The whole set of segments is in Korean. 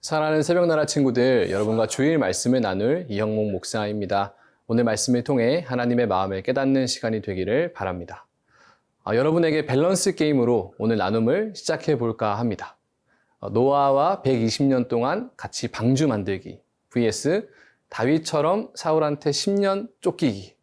사랑하는 새벽나라 친구들, 여러분과 주일 말씀을 나눌 이형목 목사입니다. 오늘 말씀을 통해 하나님의 마음을 깨닫는 시간이 되기를 바랍니다. 여러분에게 밸런스 게임으로 오늘 나눔을 시작해 볼까 합니다. 노아와 120년 동안 같이 방주 만들기 vs 다윗처럼 사울한테 10년 쫓기기.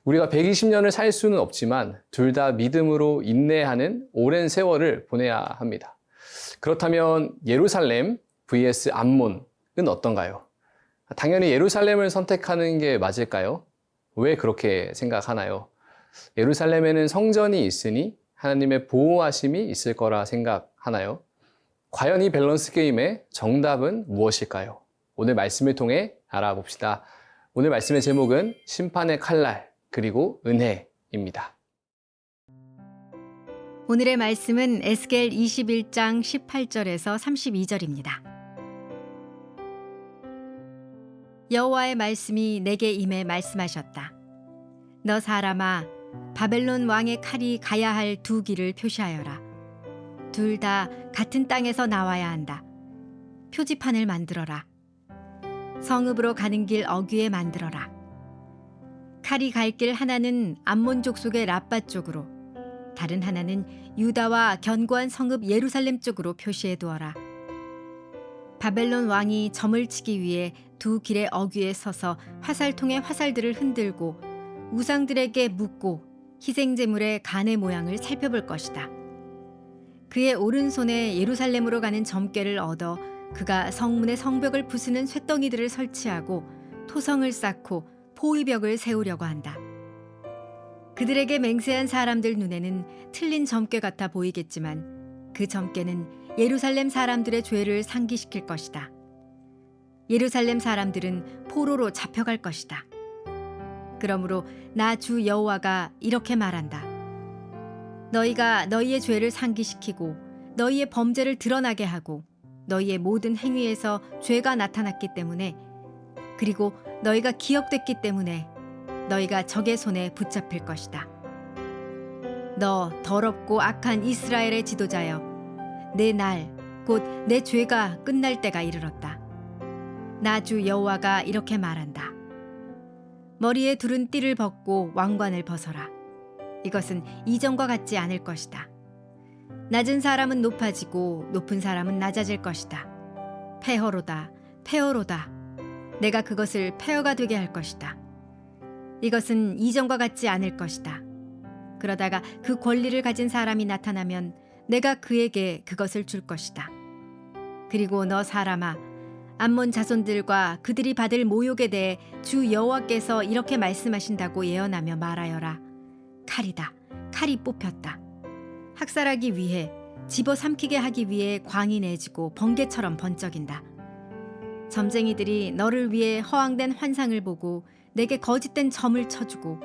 우리가 120년을 살 수는 없지만 둘 다 믿음으로 인내하는 오랜 세월을 보내야 합니다. 그렇다면 예루살렘 vs 암몬은 어떤가요? 당연히 예루살렘을 선택하는 게 맞을까요? 왜 그렇게 생각하나요? 예루살렘에는 성전이 있으니 하나님의 보호하심이 있을 거라 생각하나요? 과연 이 밸런스 게임의 정답은 무엇일까요? 오늘 말씀을 통해 알아봅시다. 오늘 말씀의 제목은 심판의 칼날 그리고 은혜입니다. 오늘의 말씀은 에스겔 21장 18절에서 32절입니다. 여호와의 말씀이 내게 임해 말씀하셨다. 너 사람아, 바벨론 왕의 칼이 가야 할 두 길을 표시하여라. 둘 다 같은 땅에서 나와야 한다. 표지판을 만들어라. 성읍으로 가는 길 어귀에 만들어라. 칼이 갈 길 하나는 암몬 족속의 라빠 쪽으로, 다른 하나는 유다와 견고한 성읍 예루살렘 쪽으로 표시해 두어라. 바벨론 왕이 점을 치기 위해 두 길의 어귀에 서서 화살통의 화살들을 흔들고 우상들에게 묻고 희생제물의 간의 모양을 살펴볼 것이다. 그의 오른손에 예루살렘으로 가는 점괘를 얻어 그가 성문의 성벽을 부수는 쇳덩이들을 설치하고 토성을 쌓고 포위벽을 세우려고 한다. 그들에게 맹세한 사람들 눈에는 틀린 점괘 같아 보이겠지만 그 점괘는 예루살렘 사람들의 죄를 상기시킬 것이다. 예루살렘 사람들은 포로로 잡혀갈 것이다. 그러므로 나 주 여호와가 이렇게 말한다. 너희가 너희의 죄를 상기시키고 너희의 범죄를 드러나게 하고 너희의 모든 행위에서 죄가 나타났기 때문에, 그리고 너희가 기억됐기 때문에 너희가 적의 손에 붙잡힐 것이다. 너 더럽고 악한 이스라엘의 지도자여, 내 날, 곧 내 죄가 끝날 때가 이르렀다. 나 주 여호와가 이렇게 말한다. 머리에 두른 띠를 벗고 왕관을 벗어라. 이것은 이전과 같지 않을 것이다. 낮은 사람은 높아지고 높은 사람은 낮아질 것이다. 폐허로다, 폐허로다. 내가 그것을 폐허가 되게 할 것이다. 이것은 이전과 같지 않을 것이다. 그러다가 그 권리를 가진 사람이 나타나면 내가 그에게 그것을 줄 것이다. 그리고 너 사람아, 암몬 자손들과 그들이 받을 모욕에 대해 주 여호와께서 이렇게 말씀하신다고 예언하며 말하여라. 칼이다. 칼이 뽑혔다. 학살하기 위해, 집어삼키게 하기 위해 광이 내지고 번개처럼 번쩍인다. 점쟁이들이 너를 위해 허황된 환상을 보고 내게 거짓된 점을 쳐주고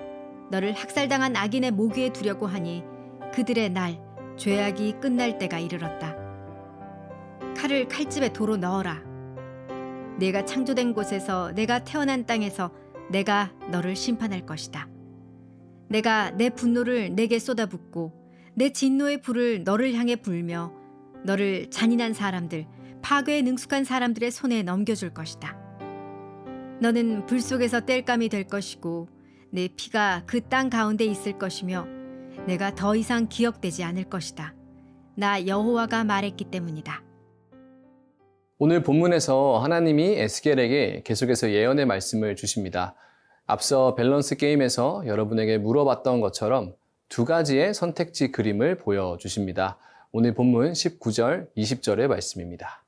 너를 학살당한 악인의 모기에 두려고 하니 그들의 날, 죄악이 끝날 때가 이르렀다. 칼을 칼집에 도로 넣어라. 내가 창조된 곳에서, 내가 태어난 땅에서 내가 너를 심판할 것이다. 내가 내 분노를 내게 쏟아붓고 내 진노의 불을 너를 향해 불며 너를 잔인한 사람들, 파괴에 능숙한 사람들의 손에 넘겨줄 것이다. 너는 불 속에서 땔감이 될 것이고 내 피가 그 땅 가운데 있을 것이며 내가 더 이상 기억되지 않을 것이다. 나 여호와가 말했기 때문이다. 오늘 본문에서 하나님이 에스겔에게 계속해서 예언의 말씀을 주십니다. 앞서 밸런스 게임에서 여러분에게 물어봤던 것처럼 두 가지의 선택지 그림을 보여주십니다. 오늘 본문 19절, 20절의 말씀입니다.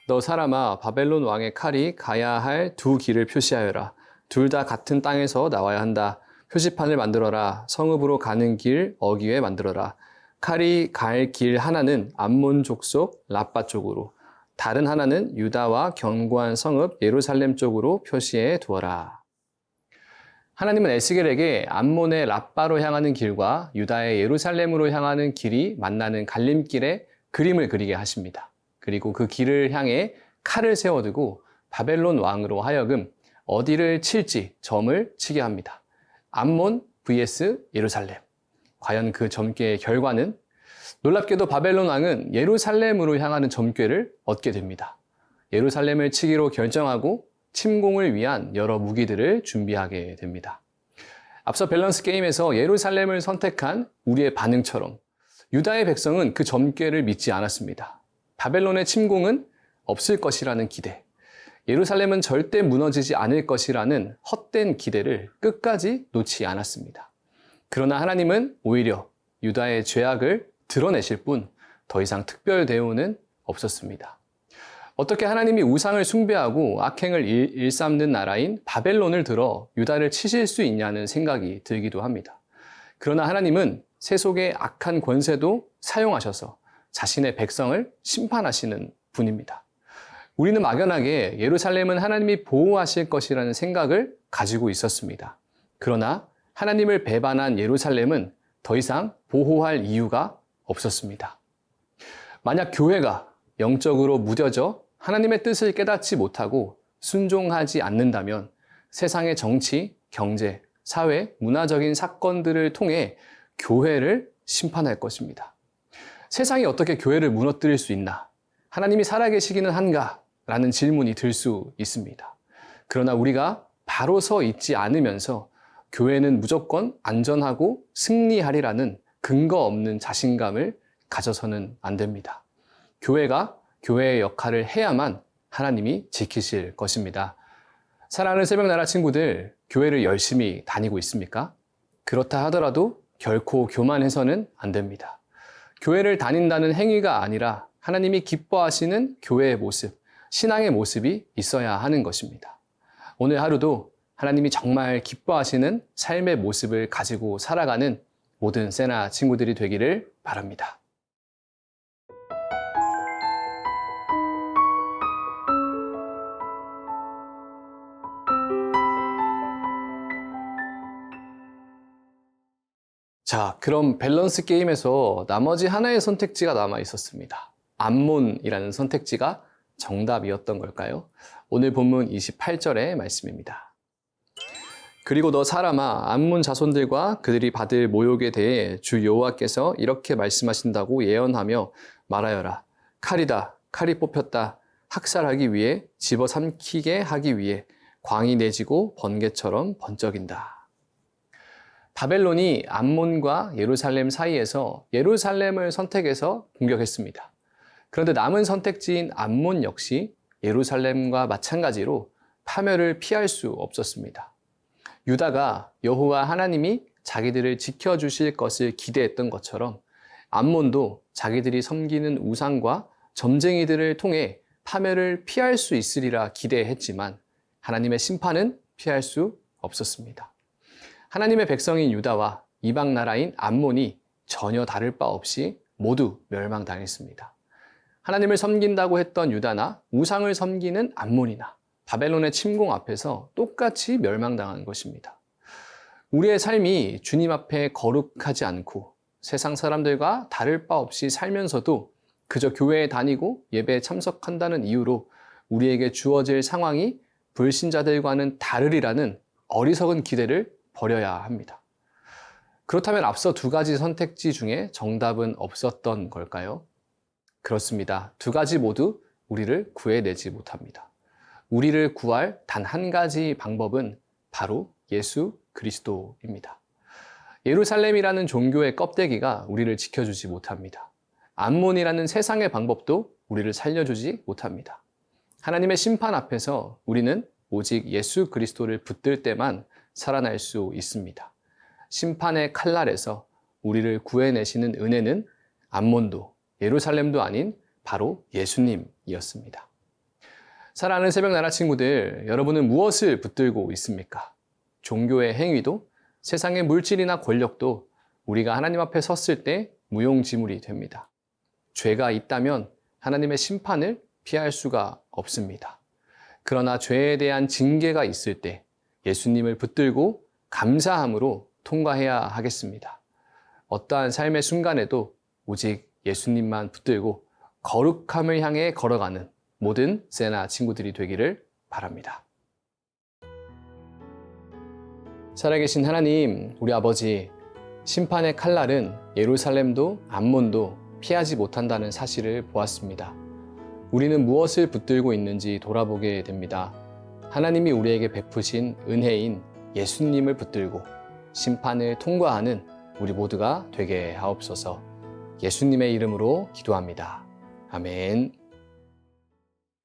너 사람아, 바벨론 왕의 칼이 가야 할 두 길을 표시하여라. 둘 다 같은 땅에서 나와야 한다. 표지판을 만들어라. 성읍으로 가는 길 어귀에 만들어라. 칼이 갈 길 하나는 암몬 족속 라빠 쪽으로, 다른 하나는 유다와 견고한 성읍 예루살렘 쪽으로 표시해 두어라. 하나님은 에스겔에게 암몬의 라빠로 향하는 길과 유다의 예루살렘으로 향하는 길이 만나는 갈림길에 그림을 그리게 하십니다. 그리고 그 길을 향해 칼을 세워두고 바벨론 왕으로 하여금 어디를 칠지 점을 치게 합니다. 암몬 vs 예루살렘. 과연 그 점괘의 결과는 놀랍게도 바벨론 왕은 예루살렘으로 향하는 점괘를 얻게 됩니다. 예루살렘을 치기로 결정하고 침공을 위한 여러 무기들을 준비하게 됩니다. 앞서 밸런스 게임에서 예루살렘을 선택한 우리의 반응처럼 유다의 백성은 그 점괘를 믿지 않았습니다. 바벨론의 침공은 없을 것이라는 기대, 예루살렘은 절대 무너지지 않을 것이라는 헛된 기대를 끝까지 놓지 않았습니다. 그러나 하나님은 오히려 유다의 죄악을 드러내실 뿐 더 이상 특별 대우는 없었습니다. 어떻게 하나님이 우상을 숭배하고 악행을 일삼는 나라인 바벨론을 들어 유다를 치실 수 있냐는 생각이 들기도 합니다. 그러나 하나님은 세속의 악한 권세도 사용하셔서 자신의 백성을 심판하시는 분입니다. 우리는 막연하게 예루살렘은 하나님이 보호하실 것이라는 생각을 가지고 있었습니다. 그러나 하나님을 배반한 예루살렘은 더 이상 보호할 이유가 없었습니다. 만약 교회가 영적으로 무뎌져 하나님의 뜻을 깨닫지 못하고 순종하지 않는다면 세상의 정치, 경제, 사회, 문화적인 사건들을 통해 교회를 심판할 것입니다. 세상이 어떻게 교회를 무너뜨릴 수 있나? 하나님이 살아계시기는 한가? 라는 질문이 들 수 있습니다. 그러나 우리가 바로 서 있지 않으면서 교회는 무조건 안전하고 승리하리라는 근거 없는 자신감을 가져서는 안 됩니다. 교회가 교회의 역할을 해야만 하나님이 지키실 것입니다. 사랑하는 새벽나라 친구들, 교회를 열심히 다니고 있습니까? 그렇다 하더라도 결코 교만해서는 안 됩니다. 교회를 다닌다는 행위가 아니라 하나님이 기뻐하시는 교회의 모습, 신앙의 모습이 있어야 하는 것입니다. 오늘 하루도 하나님이 정말 기뻐하시는 삶의 모습을 가지고 살아가는 모든 세나 친구들이 되기를 바랍니다. 자, 그럼 밸런스 게임에서 나머지 하나의 선택지가 남아 있었습니다. 암몬이라는 선택지가 정답이었던 걸까요? 오늘 본문 28절의 말씀입니다. 그리고 너 사람아, 암몬 자손들과 그들이 받을 모욕에 대해 주 여호와께서 이렇게 말씀하신다고 예언하며 말하여라. 칼이다, 칼이 뽑혔다. 학살하기 위해, 집어삼키게 하기 위해 광이 내지고 번개처럼 번쩍인다. 바벨론이 암몬과 예루살렘 사이에서 예루살렘을 선택해서 공격했습니다. 그런데 남은 선택지인 암몬 역시 예루살렘과 마찬가지로 파멸을 피할 수 없었습니다. 유다가 여호와 하나님이 자기들을 지켜주실 것을 기대했던 것처럼 암몬도 자기들이 섬기는 우상과 점쟁이들을 통해 파멸을 피할 수 있으리라 기대했지만 하나님의 심판은 피할 수 없었습니다. 하나님의 백성인 유다와 이방 나라인 암몬이 전혀 다를 바 없이 모두 멸망당했습니다. 하나님을 섬긴다고 했던 유다나 우상을 섬기는 암몬이나 바벨론의 침공 앞에서 똑같이 멸망당한 것입니다. 우리의 삶이 주님 앞에 거룩하지 않고 세상 사람들과 다를 바 없이 살면서도 그저 교회에 다니고 예배에 참석한다는 이유로 우리에게 주어질 상황이 불신자들과는 다르리라는 어리석은 기대를 버려야 합니다. 그렇다면 앞서 두 가지 선택지 중에 정답은 없었던 걸까요? 그렇습니다. 두 가지 모두 우리를 구해내지 못합니다. 우리를 구할 단 한 가지 방법은 바로 예수 그리스도입니다. 예루살렘이라는 종교의 껍데기가 우리를 지켜주지 못합니다. 암몬이라는 세상의 방법도 우리를 살려주지 못합니다. 하나님의 심판 앞에서 우리는 오직 예수 그리스도를 붙들 때만 살아날 수 있습니다. 심판의 칼날에서 우리를 구해내시는 은혜는 암몬도 예루살렘도 아닌 바로 예수님이었습니다. 사랑하는 새벽나라 친구들, 여러분은 무엇을 붙들고 있습니까? 종교의 행위도 세상의 물질이나 권력도 우리가 하나님 앞에 섰을 때 무용지물이 됩니다. 죄가 있다면 하나님의 심판을 피할 수가 없습니다. 그러나 죄에 대한 징계가 있을 때 예수님을 붙들고 감사함으로 통과해야 하겠습니다. 어떠한 삶의 순간에도 오직 예수님만 붙들고 거룩함을 향해 걸어가는 모든 세나 친구들이 되기를 바랍니다. 살아계신 하나님, 우리 아버지, 심판의 칼날은 예루살렘도 암몬도 피하지 못한다는 사실을 보았습니다. 우리는 무엇을 붙들고 있는지 돌아보게 됩니다. 하나님이 우리에게 베푸신 은혜인 예수님을 붙들고 심판을 통과하는 우리 모두가 되게 하옵소서. 예수님의 이름으로 기도합니다. 아멘.